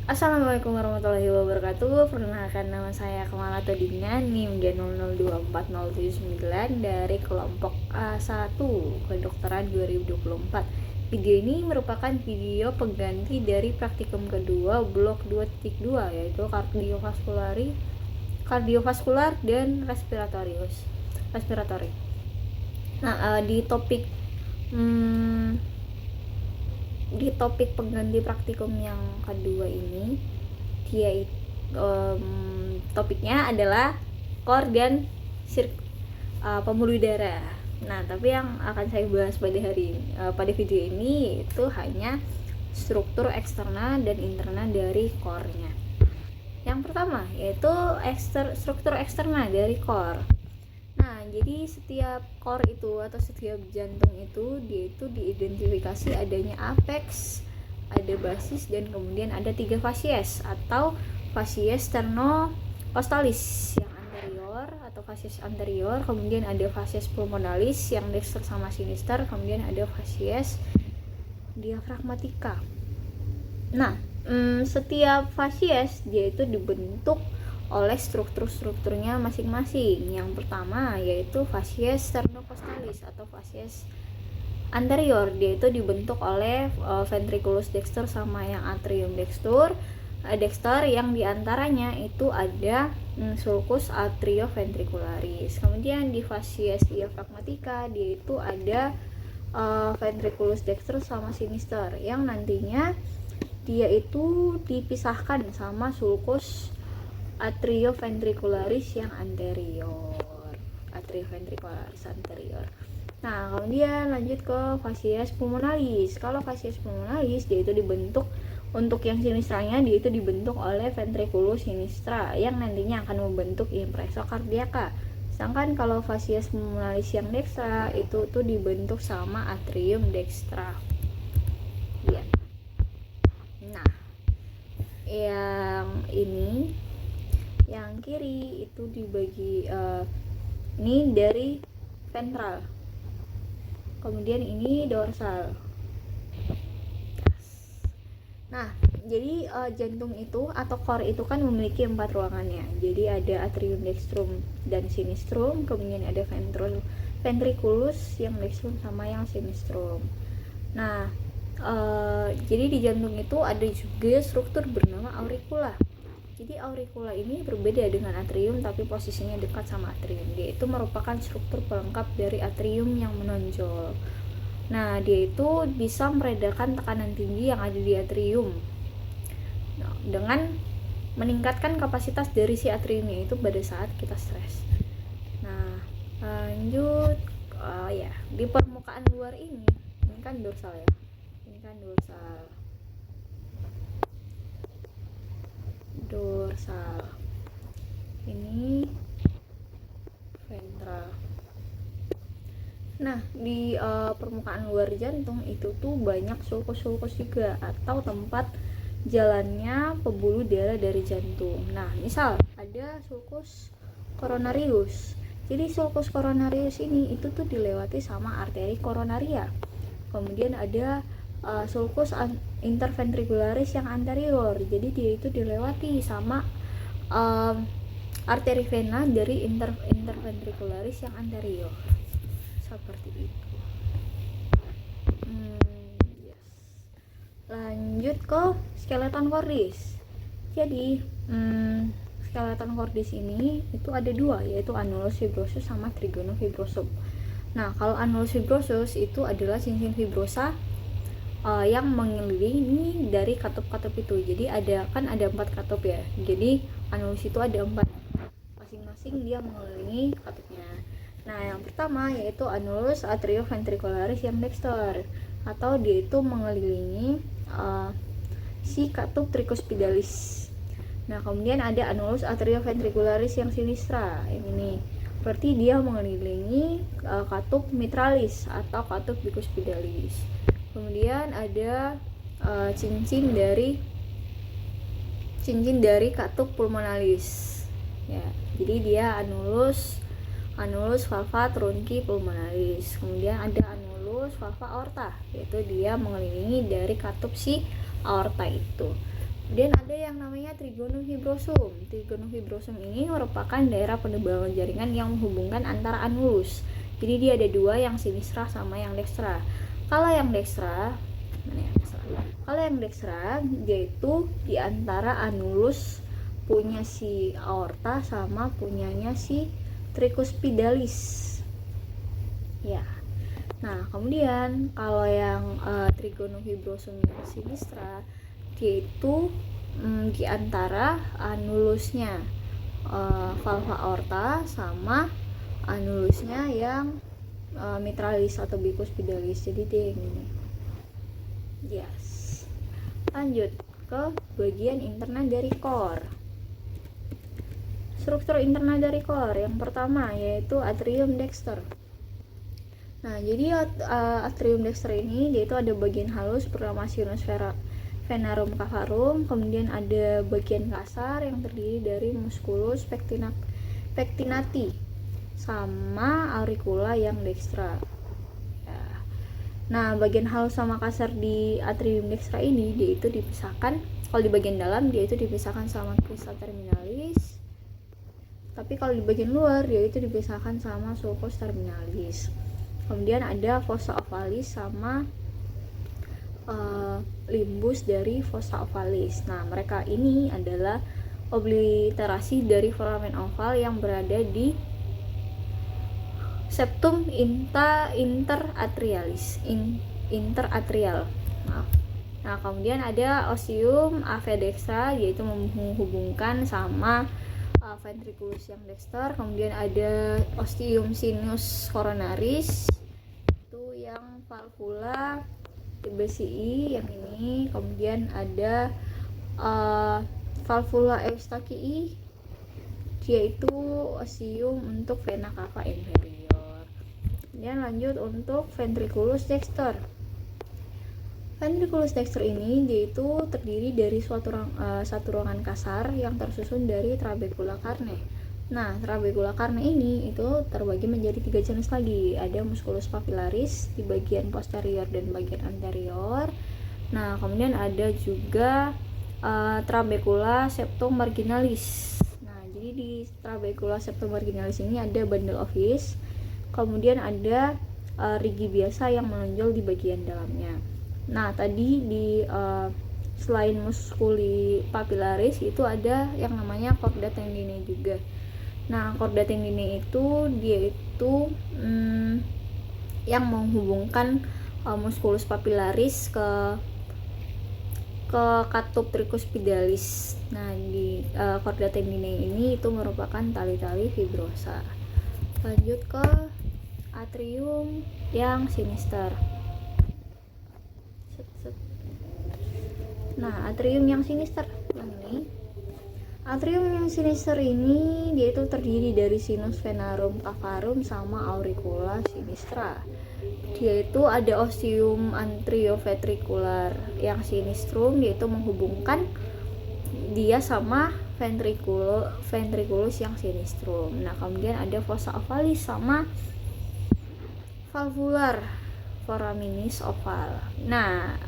Assalamualaikum warahmatullahi wabarakatuh. Perkenalkan, nama saya Kamala Todingan, NIM D002409 dari kelompok A1 Kedokteran 2024. Video ini merupakan video pengganti dari praktikum kedua blok 2.2, yaitu kardiovaskular dan respiratori. Nah, di topik pengganti praktikum yang kedua ini, topiknya adalah core dan pembuluh darah. Nah, tapi yang akan saya bahas pada video ini itu hanya struktur eksternal dan internal dari core-nya. Yang pertama yaitu struktur eksternal dari core. Nah, jadi setiap core itu atau setiap jantung itu dia itu diidentifikasi adanya apex, ada basis, dan kemudian ada 3 fasies atau fasies sternocostales yang anterior atau fasies anterior, kemudian ada fasies pulmonalis yang dexter sama sinister, kemudian ada fasies diafragmatika. Nah, setiap fasies dia itu dibentuk oleh strukturnya masing-masing. Yang pertama yaitu fasies sternocostales atau fasies anterior, dia itu dibentuk oleh ventriculus dexter sama yang atrium dexter yang diantaranya itu ada sulcus atrioventricularis. Kemudian di fasies diafragmatika dia itu ada ventriculus dexter sama sinister yang nantinya dia itu dipisahkan sama sulcus atrioventricularis yang anterior. Nah, kemudian lanjut ke fasies pulmonalis. Kalau fasies pulmonalis dia itu dibentuk, untuk yang sinistranya dia itu dibentuk oleh ventriculus sinistra yang nantinya akan membentuk impreso kardiaka. Sedangkan kalau fasies pulmonalis yang dextra itu tuh dibentuk sama atrium dextra. Ya. Nah, yang kiri itu dibagi ini dari ventral, kemudian ini dorsal. Nah, jadi jantung itu atau core itu kan memiliki 4 ruangannya. Jadi ada atrium dextrum dan sinistrum, kemudian ada ventriculus yang dextrum sama yang sinistrum. Nah, jadi di jantung itu ada juga struktur bernama auricula. Jadi auricula ini berbeda dengan atrium, tapi posisinya dekat sama atrium. Dia itu merupakan struktur pelengkap dari atrium yang menonjol. Nah, dia itu bisa meredakan tekanan tinggi yang ada di atrium, dengan meningkatkan kapasitas dari si atriumnya itu pada saat kita stres. Nah, lanjut di permukaan luar ini kan dorsal ya. Ini kan dorsal. Ini ventral. Nah, di permukaan luar jantung itu tuh banyak sulcus juga atau tempat jalannya pembuluh darah dari jantung. Nah, misal ada sulcus coronarius. Jadi sulcus coronarius ini itu tuh dilewati sama arteri koronaria. Kemudian ada sulcus interventricularis yang anterior. Jadi dia itu dilewati sama arteri vena dari interventricularis yang anterior. Seperti itu. Yes. Lanjut ke skeleton cordis. Jadi skeleton cordis ini itu ada 2, yaitu annulus fibrosus sama trigonum fibrosum. Nah, kalau annulus fibrosus itu adalah cincin fibrosa yang mengelilingi dari katup-katup itu. Jadi ada 4 katup ya. Jadi annulus itu ada 4. Masing-masing dia mengelilingi katupnya. Nah, yang pertama yaitu annulus atrioventricularis yang dexter, atau dia itu mengelilingi si katup tricuspidalis. Nah, kemudian ada annulus atrioventricularis yang sinistra. Ini berarti dia mengelilingi katup mitralis atau katup bicuspidalis. Kemudian ada cincin dari katup pulmonalis. Ya, jadi dia annulus valva trunci pulmonalis. Kemudian ada annulus valva aorta, yaitu dia mengelilingi dari katup si aorta itu. Kemudian ada yang namanya trigonofibrosum. Trigonofibrosum ini merupakan daerah penebalan jaringan yang menghubungkan antara anulus. Jadi dia ada dua, yang sinistra sama yang dekstra. Kalau yang dekstra, yaitu di antara anulus punya si aorta sama punyanya si tricuspidalis. Ya. Nah, kemudian kalau yang trigonofibrosum yang sinistra, yaitu di antara anulusnya valva aorta sama anulusnya yang mitralis atau bicuspidalis. Jadi dia yang ini. Yes. Lanjut ke bagian internal dari core. Struktur internal dari core yang pertama yaitu atrium dexter. Nah, jadi atrium dexter ini dia itu ada bagian halus bernama sinus venarum cavarum, kemudian ada bagian kasar yang terdiri dari musculus pectinati sama auricula yang dextra. Ya. Nah, bagian halus sama kasar di atrium dextra ini dia itu dipisahkan, kalau di bagian dalam dia itu dipisahkan sama crista terminalis, tapi kalau di bagian luar dia itu dipisahkan sama sulcus terminalis. Kemudian ada fossa ovalis sama limbus dari fossa ovalis. Nah, mereka ini adalah obliterasi dari foramen oval yang berada di septum interatrial. Maaf. Nah, kemudian ada ostium avedextra, yaitu menghubungkan sama ventriculus yang dexter. Kemudian ada ostium sinus coronaris, itu yang valvula BCI yang ini. Kemudian ada valvula eustachii, yaitu ostium untuk vena cava inferior. Kemudian lanjut untuk ventriculus dexter. Ventriculus dexter ini yaitu terdiri dari satu ruangan kasar yang tersusun dari trabecula carne. Nah, trabecula carne ini itu terbagi menjadi 3 jenis lagi. Ada musculus papillaris di bagian posterior dan bagian anterior. Nah, kemudian ada juga trabecula septum marginalis. Nah, jadi di trabecula septum marginalis ini ada bundle of his. Kemudian ada rigi biasa yang menonjol di bagian dalamnya. Nah, tadi di selain musculi papillaris itu ada yang namanya chorda tendinae juga. Nah, chorda tendinae itu dia itu yang menghubungkan musculus papillaris ke katup tricuspidalis. Nah, di chorda tendinae ini itu merupakan tali-tali fibrosa. Lanjut ke atrium yang sinister. Nah, atrium yang sinister ini. Atrium yang sinister ini dia itu terdiri dari sinus venarum cavarum sama auricula sinistra. Dia itu ada ostium antrioventricular yang sinistrum, yaitu menghubungkan dia sama ventriculus yang sinistrum. Nah, kemudian ada fossa ovalis sama valvular foraminis oval. Nah,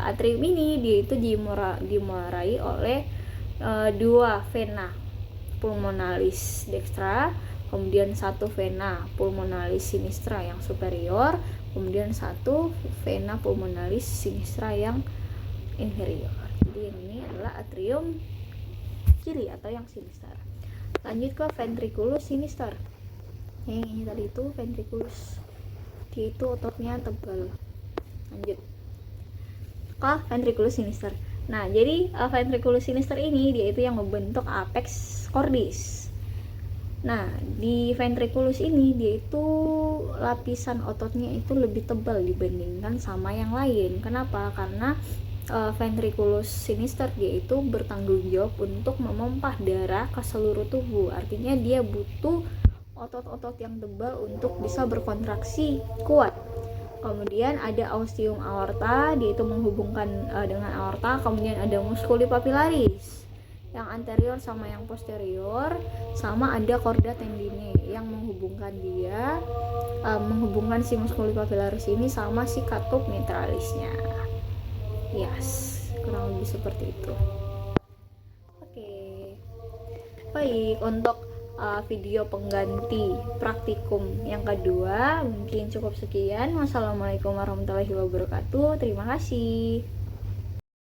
atrium ini dia itu dimurai oleh dua vena pulmonalis dextra, kemudian satu vena pulmonalis sinistra yang superior, kemudian satu vena pulmonalis sinistra yang inferior. Jadi ini adalah atrium kiri atau yang sinister. Lanjut ke ventriculus sinister. Yang ini tadi itu ventriculus, dia itu ototnya tebal. Lanjut ke ventriculus sinister. Nah, jadi ventriculus sinister ini dia itu yang membentuk apex cordis. Nah, di ventriculus ini dia itu lapisan ototnya itu lebih tebal dibandingkan sama yang lain. Kenapa? Karena ventriculus sinister dia itu bertanggung jawab untuk memompah darah ke seluruh tubuh. Artinya dia butuh otot-otot yang tebal untuk bisa berkontraksi kuat. Kemudian ada ostium aorta, dia itu menghubungkan dengan aorta. Kemudian ada musculi papillaris yang anterior sama yang posterior, sama ada chorda tendinae yang menghubungkan dia, menghubungkan si musculi papillaris ini sama si katup mitralisnya. Yes. kurang lebih seperti itu. Oke, baik, untuk video pengganti praktikum yang kedua mungkin cukup sekian. Wassalamualaikum warahmatullahi wabarakatuh. Terima kasih.